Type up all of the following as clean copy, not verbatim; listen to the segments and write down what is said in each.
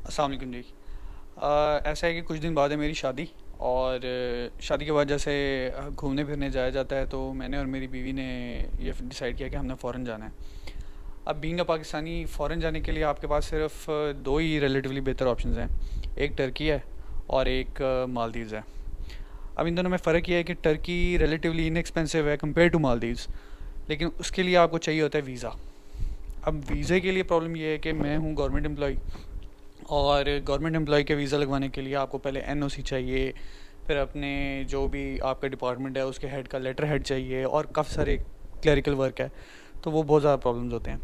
अस्सलाम वालेकुम जी। ऐसा है कि कुछ दिन बाद है मेरी शादी। और शादी के बाद जैसे घूमने फिरने जाया जाता है, तो मैंने और मेरी बीवी ने ये डिसाइड किया कि हमने फ़ॉरेन जाना है। अब बीइंग अ पाकिस्तानी, फ़ॉरेन जाने के लिए आपके पास सिर्फ दो ही रिलेटिवली बेहतर ऑप्शंस हैं। एक टर्की है और एक मालदीव्स है। अब इन दोनों में फ़र्क ये है कि टर्की रिलेटिवली इनएक्सपेंसिव है कंपेयर टू मालदीव्स, लेकिन उसके लिए आपको चाहिए होता है वीज़ा। अब वीज़े के लिए प्रॉब्लम ये है कि मैं हूँ गवर्नमेंट एम्प्लॉय, और गवर्नमेंट एम्प्लॉय के वीज़ा लगवाने के लिए आपको पहले एनओसी चाहिए, फिर अपने जो भी आपका डिपार्टमेंट है उसके हेड का लेटर हेड चाहिए, और काफ़ी सारे क्लरिकल वर्क है, तो वो बहुत ज़्यादा प्रॉब्लम्स होते हैं।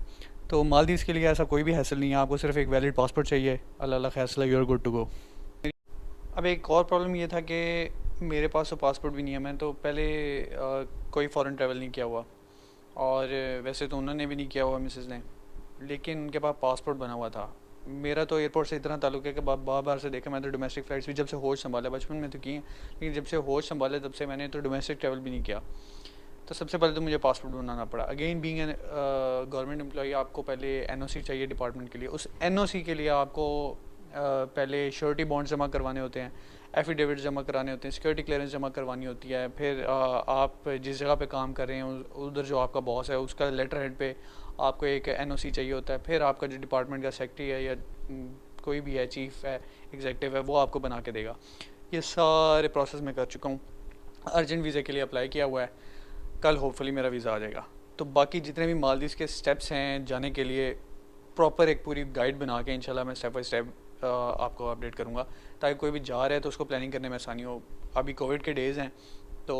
तो मालदीव्स के लिए ऐसा कोई भी हैसल नहीं है, आपको सिर्फ एक वैलिड पासपोर्ट चाहिए, अल्लाह अल्लाह फैसला, you are good to go. अब एक और प्रॉब्लम ये था कि मेरे पास तो पासपोर्ट भी नहीं है, मैं तो पहले कोई फ़ॉरेन ट्रैवल नहीं किया हुआ, और वैसे तो उन्होंने भी नहीं किया हुआ मिसेज़ ने, लेकिन उनके पास पासपोर्ट बना हुआ था। मेरा तो एयरपोर्ट से इतना ताल्लुक है कि बार बार से देखा, मैं तो डोमेस्टिक फ़्लाइट्स भी जब से होश संभाला, बचपन में तो की हैं, लेकिन जब से होश संभाले तब से मैंने तो डोमेस्टिक ट्रैवल भी नहीं किया। तो सबसे पहले तो मुझे पासपोर्ट बनाना पड़ा। Again being an government employee, आपको पहले एनओसी चाहिए डिपार्टमेंट के लिए। उस एनओसी के लिए आपको पहले श्योरिटी बॉन्ड जमा करवाने होते हैं, एफिडेविट जमा कराने होते हैं, सिक्योरिटी क्लियरेंस जमा करवानी होती है। फिर आप जिस जगह पे काम कर रहे हैं उधर जो आपका बॉस है उसका लेटर हेड पे आपको एक एनओसी चाहिए होता है। फिर आपका जो डिपार्टमेंट का सेक्रेटरी है या कोई भी है, चीफ है, एग्जीक्यूटिव है, वो आपको बना के देगा। ये सारे प्रोसेस मैं कर चुका हूँ। अर्जेंट वीज़े के लिए अप्लाई किया हुआ है, कल होपफुली मेरा वीज़ा आ जाएगा। तो बाकी जितने भी मालदीव्स के स्टेप्स हैं जाने के लिए, प्रॉपर एक पूरी गाइड बना के इंशाल्लाह मैं स्टेप बाई स्टेप आपको अपडेट करूँगा, ताकि कोई भी जा रहा है तो उसको प्लानिंग करने में आसानी हो। अभी कोविड के डेज़ हैं, तो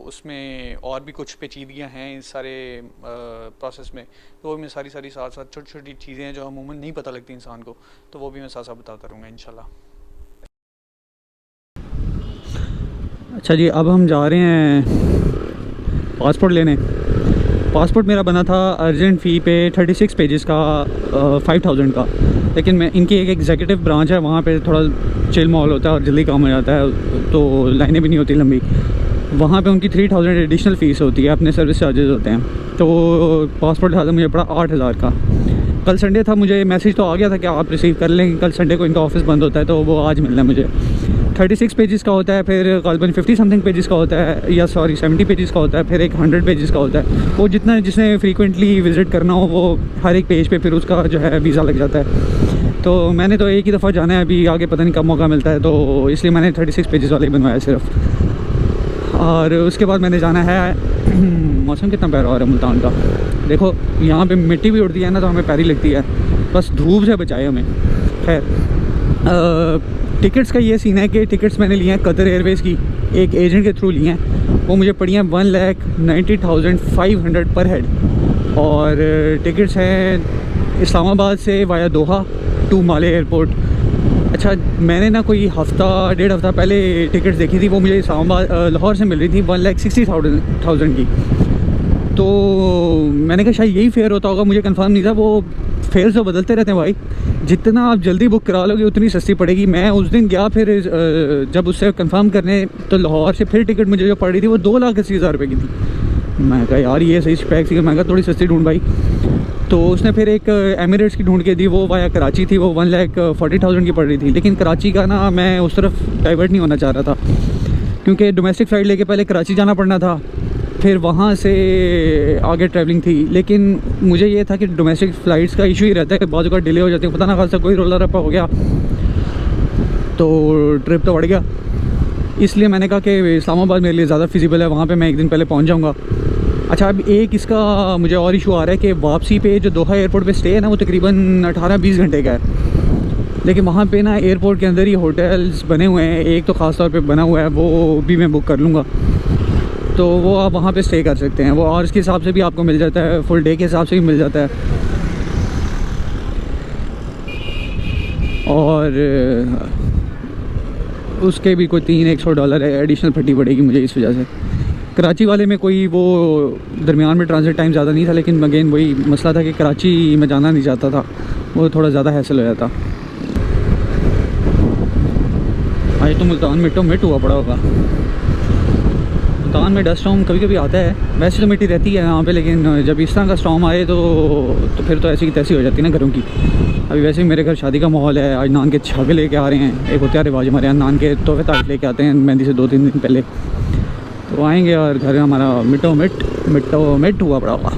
उसमें और भी कुछ पेचीदगियाँ हैं इस सारे प्रोसेस में, तो वो मैं सारी साथ साथ छोटी छोटी चीज़ें हैं जो अमूमन नहीं पता लगती इंसान को, तो वो भी मैं साथ साथ बताता रहूँगा इंशाल्लाह। अच्छा जी, अब हम जा रहे हैं पासपोर्ट लेने। पासपोर्ट मेरा बना था अर्जेंट फ़ी पे 36 पेजेस का, 5000 का, लेकिन मैं इनकी एक एग्जीक्यूटिव ब्रांच है, वहाँ पे थोड़ा चिल माहौल होता है और जल्दी काम हो जाता है, तो लाइनें भी नहीं होती लंबी। वहाँ पे उनकी 3000 एडिशनल फ़ीस होती है, अपने सर्विस चार्जेस होते हैं। तो पासपोर्ट था मुझे पड़ा 8000 का। कल संडे था, मुझे मैसेज तो आ गया था कि आप रिसीव कर लेंगे, कल संडे को इनका ऑफिस बंद होता है, तो वो आज मिलना है मुझे। 36 पेजेस का होता है, फिर करीबन 50 समथिंग पेजेस का होता है, या सॉरी 70 पेजेस का होता है, फिर एक 100 पेजेस का होता है। वो जितना जिसने फ्रीक्वेंटली विज़िट करना हो, वो हर एक पेज पे फिर उसका जो है वीज़ा लग जाता है। तो मैंने तो एक ही दफ़ा जाना है, अभी आगे पता नहीं कब मौका मिलता है, तो इसलिए मैंने 36 पेजेस वाले ही बनवाया सिर्फ। और उसके बाद मैंने जाना है मौसम कितना प्यारा हो रहा है मुल्तान का, देखो यहाँ पे मिट्टी भी उड़ती है ना, तो हमें प्यारी लगती है, बस धूप से बचाए हमें। खैर, टिकट्स का ये सीन है कि टिकट्स मैंने लिए हैं कतर एयरवेज़ की, एक एजेंट के थ्रू लिए हैं। वो मुझे पड़ी हैं 1,90,500 पर हेड, और टिकट्स हैं इस्लामाबाद से via Doha to Male airport. अच्छा, मैंने ना कोई हफ़्ता डेढ़ हफ़्ता पहले टिकट्स देखी थी, वो मुझे इस्लामाबाद लाहौर से मिल रही थी 1,60,000 की। तो मैंने कहा शायद यही फेयर होता होगा, मुझे कंफर्म नहीं था। वो फेयर तो बदलते रहते हैं भाई, जितना आप जल्दी बुक करा लोगे उतनी सस्ती पड़ेगी। मैं उस दिन गया, फिर जब उससे कंफर्म करने, तो लाहौर से फिर टिकट मुझे जो पड़ रही थी वो 2,80,000 रुपये की थी। मैं कहा यार ये सही स्पेक्स थी, मैं कहा थोड़ी सस्ती ढूंढ भाई। तो उसने फिर एक एमिरेट्स की ढूंढ के दी, वो वाया कराची थी, वो 1,40,000 की पड़ रही थी। लेकिन कराची का ना, मैं उस तरफ डाइवर्ट नहीं होना चाह रहा था, क्योंकि डोमेस्टिक फ़्लाइट लेके पहले कराची जाना पड़ना था, फिर वहाँ से आगे ट्रैवलिंग थी। लेकिन मुझे ये था कि डोमेस्टिक फ़्लाइट्स का इशू ही रहता है कि बाज़ का डिले हो जाती है, पता ना खासा कोई रोला रप्पा हो गया तो ट्रिप तो बढ़ गया। इसलिए मैंने कहा कि इस्लामाबाद मेरे लिए ज़्यादा फिजिबल है, वहाँ पे मैं एक दिन पहले पहुँच जाऊँगा। अच्छा, अब एक इसका मुझे और इशू आ रहा है कि वापसी पे जो दोहा एयरपोर्ट पे स्टे है ना, वो तकरीबन 18-20 घंटे का है। लेकिन वहाँ पे ना एयरपोर्ट के अंदर ही होटल्स बने हुए हैं, एक तो ख़ास तौर पे बना हुआ है, वो भी मैं बुक कर लूँगा, तो वो आप वहाँ पे स्टे कर सकते हैं। वो और इसके हिसाब से भी आपको मिल जाता है, फुल डे के हिसाब से भी मिल जाता है। और उसके भी कोई $300 है एडिशनल फटी पड़ेगी मुझे इस वजह से। कराची वाले में कोई वो दरमियान में ट्रांजिट टाइम ज़्यादा नहीं था, लेकिन अगेन वही मसला था कि कराची में जाना नहीं चाहता था, वो थोड़ा ज़्यादा हैसल हो जाता। आज तो मुल्तान मिट्टो मिट हुआ पड़ा होगा। मुल्तान में डस्ट स्टॉर्म कभी कभी आता है, वैसे तो मिट्टी रहती है यहाँ पे, लेकिन जब इस तरह का स्टॉर्म आए तो फिर तो ऐसी की तैसी हो जाती है ना घरों की। अभी वैसे ही मेरे घर शादी का माहौल है। आज नान के छागे लेके आ रहे हैं, एक होता है रिवाज हमारे यहाँ, नान के तोहफे तारीफ लेके आते हैं मेहंदी से 2-3 दिन पहले। तो आएंगे और घर हमारा मिट्टो मिट हुआ पड़ा होगा।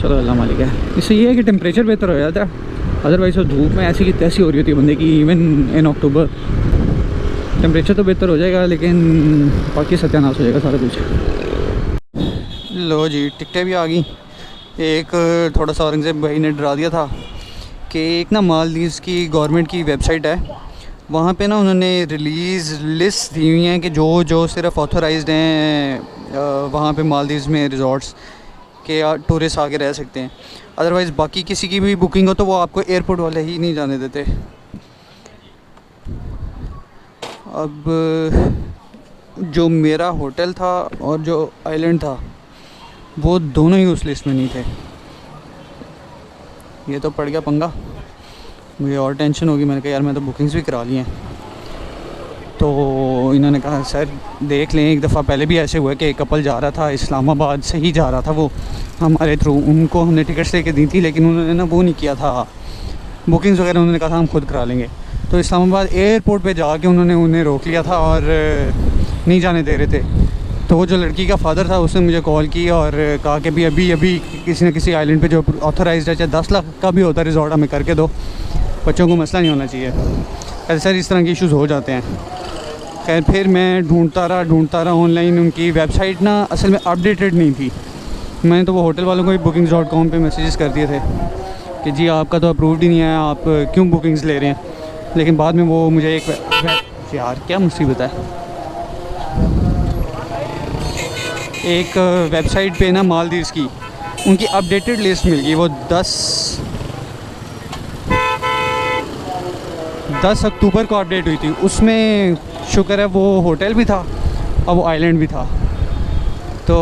चलो अल्लाह मालिक है। इससे ये है कि टेम्परेचर बेहतर हो जाता है, अदरवाइज़ तो धूप में ऐसी की तैसी हो रही होती है बंदे की। इवन इन अक्टूबर टेम्परेचर तो बेहतर हो जाएगा, लेकिन बाकी सत्यानाश हो जाएगा सारा कुछ। लो जी, टिकटें भी आ गई। एक थोड़ा सा औरंगज़ेब भाई ने डरा दिया था कि एक ना मालदीव्स की गवर्नमेंट की वेबसाइट है, वहाँ पे ना उन्होंने रिलीज़ लिस्ट दी हुई हैं कि जो सिर्फ ऑथराइज्ड हैं वहाँ पे मालदीव्स में रिजॉर्ट्स के टूरिस्ट आके रह सकते हैं। अदरवाइज़ बाकी किसी की भी बुकिंग हो तो वो आपको एयरपोर्ट वाले ही नहीं जाने देते। अब जो मेरा होटल था और जो आइलैंड था वो दोनों ही उस लिस्ट में नहीं थे। ये तो पड़ गया पंगा, मुझे और टेंशन होगी। मैंने कहा यार मैं तो बुकिंग्स भी करा ली हैं। तो इन्होंने कहा सर देख लें, एक दफ़ा पहले भी ऐसे हुआ कि एक कपल जा रहा था, इस्लामाबाद से ही जा रहा था वो हमारे थ्रू, उनको हमने टिकट्स लेके दी थी, लेकिन उन्होंने ना वो नहीं किया था बुकिंग्स वगैरह, उन्होंने कहा था हम खुद करा लेंगे। तो इस्लामाबाद एयरपोर्ट पे जाके उन्होंने उन्हें रोक लिया था और नहीं जाने दे रहे थे। तो वो जो लड़की का फ़ादर था उसने मुझे कॉल की और कहा कि भी अभी किसी न किसी आइलैंड पे जो ऑथराइज्ड है, चाहे 10 लाख का भी होता है रिजॉर्ट, हमें करके दो, बच्चों को मसला नहीं होना चाहिए। ऐसे सर इस तरह के इश्यूज़ हो जाते हैं। खैर फिर मैं ढूंढता रहा ऑनलाइन, उनकी वेबसाइट ना असल में अपडेटेड नहीं थी। मैंने तो वो होटल वालों को भी bookings.com पे मैसेजेस कर दिए थे कि जी आपका तो अप्रूव्ड ही नहीं है, आप क्यों बुकिंग्स ले रहे हैं। लेकिन बाद में वो मुझे एक यार क्या मुसीबत है, एक वेबसाइट पे ना मालदीव्स की उनकी अपडेटेड लिस्ट मिल गई। वो 10 अक्टूबर को अपडेट हुई थी। उसमें शुक्र है वो होटल भी था और वो आइलैंड भी था। तो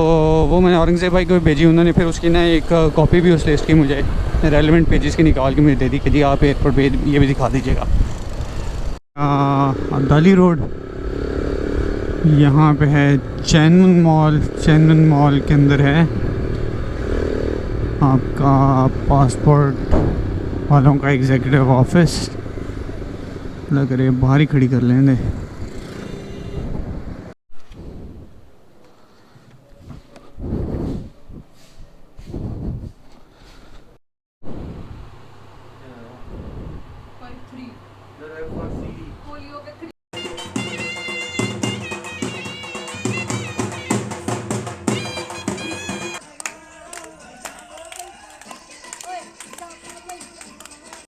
वो मैंने औरंगज़ेब भाई को भेजी, उन्होंने फिर उसकी ना एक कॉपी भी उस लिस्ट की मुझे रेलेवेंट पेजेस की निकाल के मुझे दे दी कि जी आप एयरपोर्ट पे ये भी दिखा दीजिएगा। अब्दाली रोड यहाँ पे है, चैनमन मॉल के अंदर है आपका पासपोर्ट वालों का एग्जीक्यूटिव ऑफिस। लग रहे बाहर ही खड़ी कर लेंगे।